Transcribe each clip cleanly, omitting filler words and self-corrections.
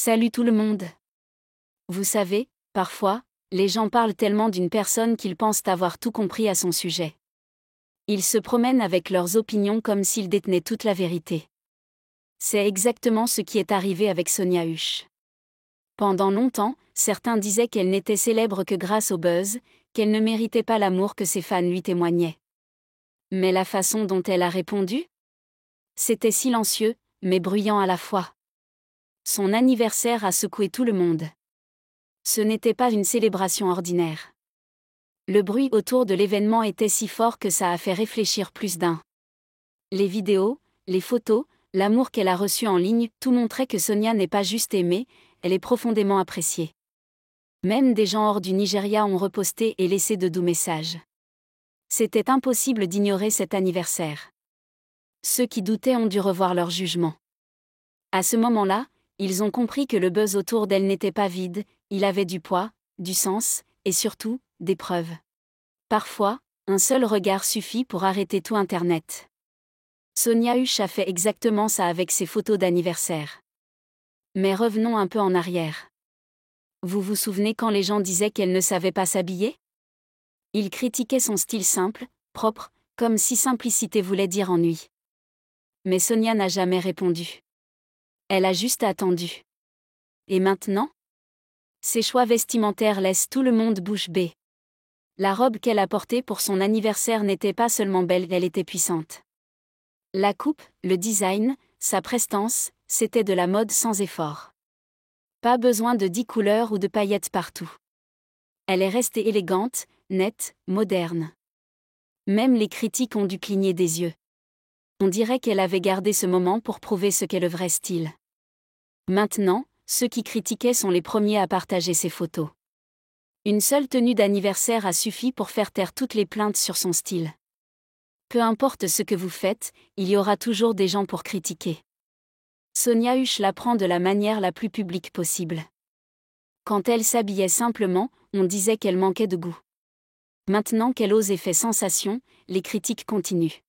Salut tout le monde. Vous savez, parfois, les gens parlent tellement d'une personne qu'ils pensent avoir tout compris à son sujet. Ils se promènent avec leurs opinions comme s'ils détenaient toute la vérité. C'est exactement ce qui est arrivé avec Sonia Husch. Pendant longtemps, certains disaient qu'elle n'était célèbre que grâce au buzz, qu'elle ne méritait pas l'amour que ses fans lui témoignaient. Mais la façon dont elle a répondu ? C'était silencieux, mais bruyant à la fois. Son anniversaire a secoué tout le monde. Ce n'était pas une célébration ordinaire. Le bruit autour de l'événement était si fort que ça a fait réfléchir plus d'un. Les vidéos, les photos, l'amour qu'elle a reçu en ligne, tout montrait que Sonia n'est pas juste aimée, elle est profondément appréciée. Même des gens hors du Nigeria ont reposté et laissé de doux messages. C'était impossible d'ignorer cet anniversaire. Ceux qui doutaient ont dû revoir leur jugement. À ce moment-là, ils ont compris que le buzz autour d'elle n'était pas vide, il avait du poids, du sens, et surtout, des preuves. Parfois, un seul regard suffit pour arrêter tout Internet. Sonia Husch a fait exactement ça avec ses photos d'anniversaire. Mais revenons un peu en arrière. Vous vous souvenez quand les gens disaient qu'elle ne savait pas s'habiller ? Ils critiquaient son style simple, propre, comme si simplicité voulait dire ennui. Mais Sonia n'a jamais répondu. Elle a juste attendu. Et maintenant ? Ses choix vestimentaires laissent tout le monde bouche bée. La robe qu'elle a portée pour son anniversaire n'était pas seulement belle, elle était puissante. La coupe, le design, sa prestance, c'était de la mode sans effort. Pas besoin de 10 couleurs ou de paillettes partout. Elle est restée élégante, nette, moderne. Même les critiques ont dû cligner des yeux. On dirait qu'elle avait gardé ce moment pour prouver ce qu'est le vrai style. Maintenant, ceux qui critiquaient sont les premiers à partager ses photos. Une seule tenue d'anniversaire a suffi pour faire taire toutes les plaintes sur son style. Peu importe ce que vous faites, il y aura toujours des gens pour critiquer. Sonia Husch l'apprend de la manière la plus publique possible. Quand elle s'habillait simplement, on disait qu'elle manquait de goût. Maintenant qu'elle ose et fait sensation, les critiques continuent.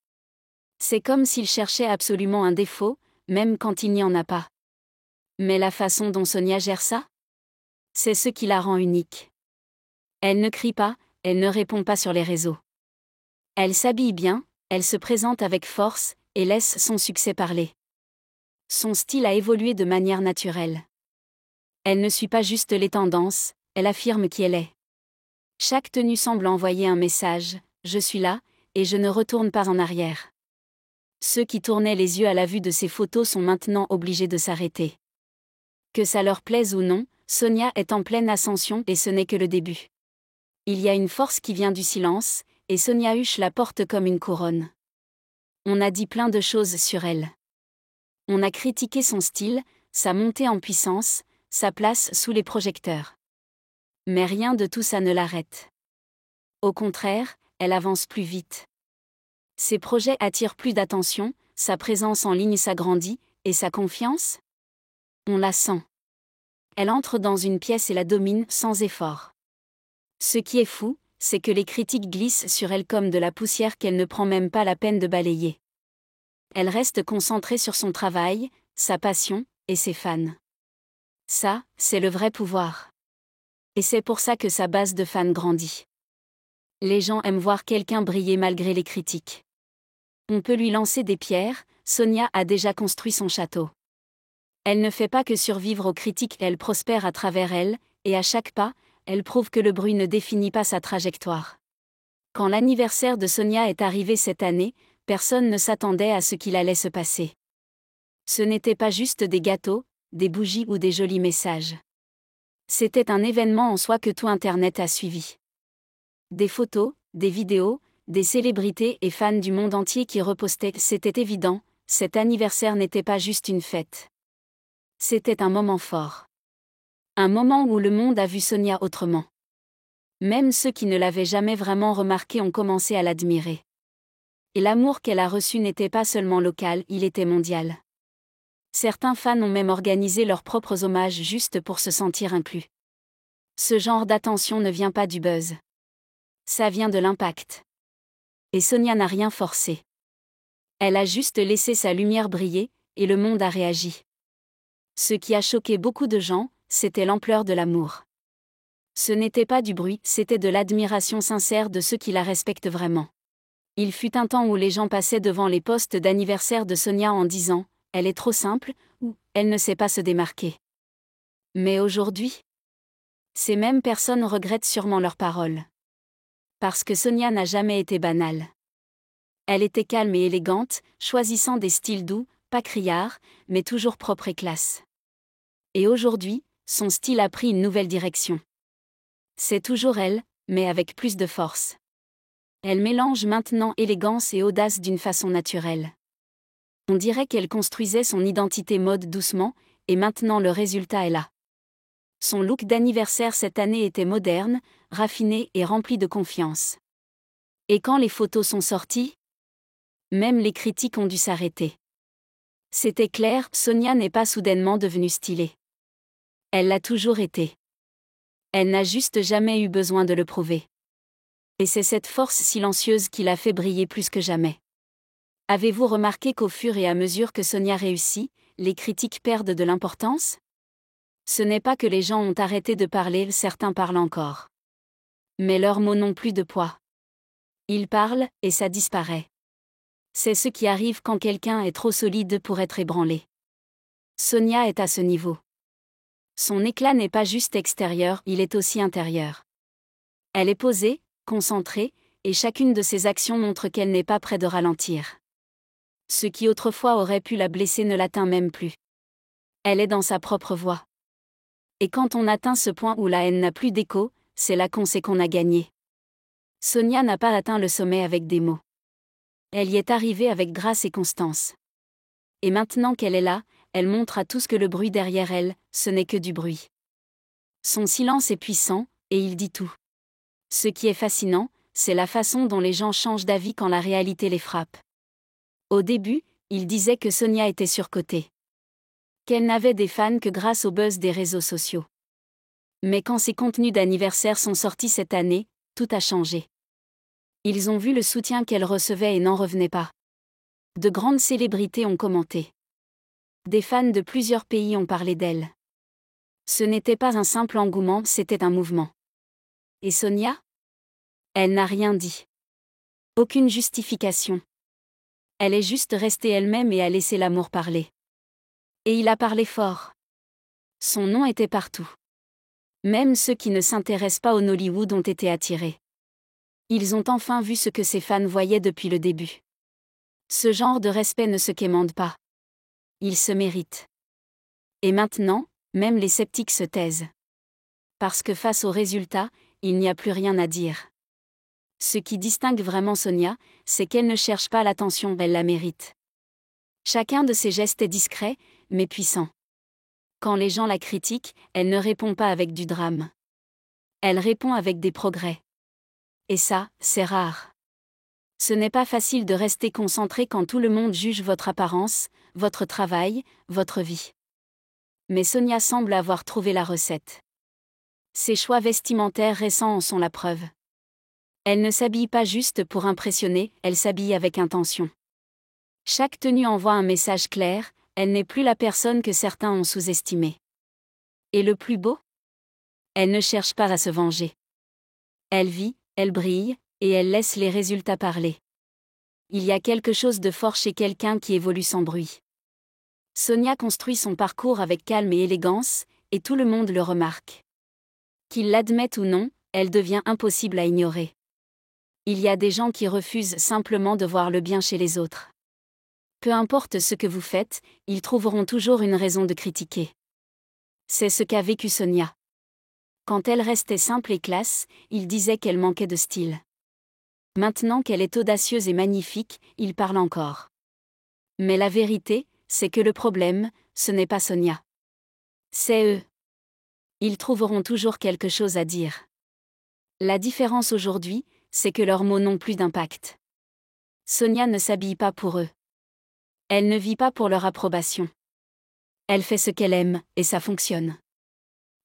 C'est comme s'ils cherchaient absolument un défaut, même quand il n'y en a pas. Mais la façon dont Sonia gère ça ? C'est ce qui la rend unique. Elle ne crie pas, elle ne répond pas sur les réseaux. Elle s'habille bien, elle se présente avec force, et laisse son succès parler. Son style a évolué de manière naturelle. Elle ne suit pas juste les tendances, elle affirme qui elle est. Chaque tenue semble envoyer un message, je suis là, et je ne retourne pas en arrière. Ceux qui tournaient les yeux à la vue de ces photos sont maintenant obligés de s'arrêter. Que ça leur plaise ou non, Sonia est en pleine ascension et ce n'est que le début. Il y a une force qui vient du silence, et Sonia Husch la porte comme une couronne. On a dit plein de choses sur elle. On a critiqué son style, sa montée en puissance, sa place sous les projecteurs. Mais rien de tout ça ne l'arrête. Au contraire, elle avance plus vite. Ses projets attirent plus d'attention, sa présence en ligne s'agrandit, et sa confiance ? On la sent. Elle entre dans une pièce et la domine sans effort. Ce qui est fou, c'est que les critiques glissent sur elle comme de la poussière qu'elle ne prend même pas la peine de balayer. Elle reste concentrée sur son travail, sa passion, et ses fans. Ça, c'est le vrai pouvoir. Et c'est pour ça que sa base de fans grandit. Les gens aiment voir quelqu'un briller malgré les critiques. On peut lui lancer des pierres, Sonia a déjà construit son château. Elle ne fait pas que survivre aux critiques, elle prospère à travers elles, et à chaque pas, elle prouve que le bruit ne définit pas sa trajectoire. Quand l'anniversaire de Sonia est arrivé cette année, personne ne s'attendait à ce qu'il allait se passer. Ce n'était pas juste des gâteaux, des bougies ou des jolis messages. C'était un événement en soi que tout Internet a suivi. Des photos, des vidéos, des célébrités et fans du monde entier qui repostaient, c'était évident, cet anniversaire n'était pas juste une fête. C'était un moment fort. Un moment où le monde a vu Sonia autrement. Même ceux qui ne l'avaient jamais vraiment remarqué ont commencé à l'admirer. Et l'amour qu'elle a reçu n'était pas seulement local, il était mondial. Certains fans ont même organisé leurs propres hommages juste pour se sentir inclus. Ce genre d'attention ne vient pas du buzz. Ça vient de l'impact. Et Sonia n'a rien forcé. Elle a juste laissé sa lumière briller, et le monde a réagi. Ce qui a choqué beaucoup de gens, c'était l'ampleur de l'amour. Ce n'était pas du bruit, c'était de l'admiration sincère de ceux qui la respectent vraiment. Il fut un temps où les gens passaient devant les posts d'anniversaire de Sonia en disant « Elle est trop simple » ou « Elle ne sait pas se démarquer ». Mais aujourd'hui, ces mêmes personnes regrettent sûrement leurs paroles. Parce que Sonia n'a jamais été banale. Elle était calme et élégante, choisissant des styles doux, pas criards, mais toujours propres et classe. Et aujourd'hui, son style a pris une nouvelle direction. C'est toujours elle, mais avec plus de force. Elle mélange maintenant élégance et audace d'une façon naturelle. On dirait qu'elle construisait son identité mode doucement, et maintenant le résultat est là. Son look d'anniversaire cette année était moderne, raffiné et rempli de confiance. Et quand les photos sont sorties, même les critiques ont dû s'arrêter. C'était clair, Sonia n'est pas soudainement devenue stylée. Elle l'a toujours été. Elle n'a juste jamais eu besoin de le prouver. Et c'est cette force silencieuse qui l'a fait briller plus que jamais. Avez-vous remarqué qu'au fur et à mesure que Sonia réussit, les critiques perdent de l'importance ? Ce n'est pas que les gens ont arrêté de parler, certains parlent encore. Mais leurs mots n'ont plus de poids. Ils parlent, et ça disparaît. C'est ce qui arrive quand quelqu'un est trop solide pour être ébranlé. Sonia est à ce niveau. Son éclat n'est pas juste extérieur, il est aussi intérieur. Elle est posée, concentrée, et chacune de ses actions montre qu'elle n'est pas près de ralentir. Ce qui autrefois aurait pu la blesser ne l'atteint même plus. Elle est dans sa propre voie. Et quand on atteint ce point où la haine n'a plus d'écho, c'est là qu'on sait qu'on a gagné. Sonia n'a pas atteint le sommet avec des mots. Elle y est arrivée avec grâce et constance. Et maintenant qu'elle est là, elle montre à tous que le bruit derrière elle, ce n'est que du bruit. Son silence est puissant, et il dit tout. Ce qui est fascinant, c'est la façon dont les gens changent d'avis quand la réalité les frappe. Au début, ils disaient que Sonia était surcotée. Qu'elle n'avait des fans que grâce au buzz des réseaux sociaux. Mais quand ses contenus d'anniversaire sont sortis cette année, tout a changé. Ils ont vu le soutien qu'elle recevait et n'en revenaient pas. De grandes célébrités ont commenté. Des fans de plusieurs pays ont parlé d'elle. Ce n'était pas un simple engouement, c'était un mouvement. Et Sonia ? Elle n'a rien dit. Aucune justification. Elle est juste restée elle-même et a laissé l'amour parler. Et il a parlé fort. Son nom était partout. Même ceux qui ne s'intéressent pas au Nollywood ont été attirés. Ils ont enfin vu ce que ses fans voyaient depuis le début. Ce genre de respect ne se quémande pas. Il se mérite. Et maintenant, même les sceptiques se taisent. Parce que face aux résultats, il n'y a plus rien à dire. Ce qui distingue vraiment Sonia, c'est qu'elle ne cherche pas l'attention, elle la mérite. Chacun de ses gestes est discret, mais puissant. Quand les gens la critiquent, elle ne répond pas avec du drame. Elle répond avec des progrès. Et ça, c'est rare. Ce n'est pas facile de rester concentré quand tout le monde juge votre apparence, votre travail, votre vie. Mais Sonia semble avoir trouvé la recette. Ses choix vestimentaires récents en sont la preuve. Elle ne s'habille pas juste pour impressionner, elle s'habille avec intention. Chaque tenue envoie un message clair, elle n'est plus la personne que certains ont sous-estimée. Et le plus beau ? Elle ne cherche pas à se venger. Elle vit, elle brille, et elle laisse les résultats parler. Il y a quelque chose de fort chez quelqu'un qui évolue sans bruit. Sonia construit son parcours avec calme et élégance, et tout le monde le remarque. Qu'ils l'admettent ou non, elle devient impossible à ignorer. Il y a des gens qui refusent simplement de voir le bien chez les autres. Peu importe ce que vous faites, ils trouveront toujours une raison de critiquer. C'est ce qu'a vécu Sonia. Quand elle restait simple et classe, ils disaient qu'elle manquait de style. Maintenant qu'elle est audacieuse et magnifique, ils parlent encore. Mais la vérité, c'est que le problème, ce n'est pas Sonia. C'est eux. Ils trouveront toujours quelque chose à dire. La différence aujourd'hui, c'est que leurs mots n'ont plus d'impact. Sonia ne s'habille pas pour eux. Elle ne vit pas pour leur approbation. Elle fait ce qu'elle aime, et ça fonctionne.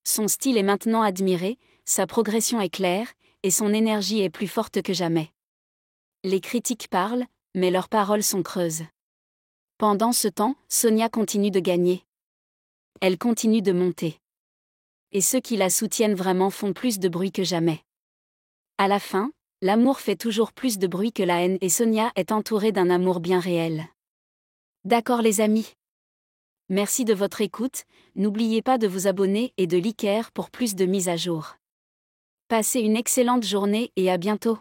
Son style est maintenant admiré, sa progression est claire, et son énergie est plus forte que jamais. Les critiques parlent, mais leurs paroles sont creuses. Pendant ce temps, Sonia continue de gagner. elle continue de monter. Et ceux qui la soutiennent vraiment font plus de bruit que jamais. À la fin, l'amour fait toujours plus de bruit que la haine et Sonia est entourée d'un amour bien réel. D'accord les amis? Merci de votre écoute, n'oubliez pas de vous abonner et de liker pour plus de mises à jour. Passez une excellente journée et à bientôt.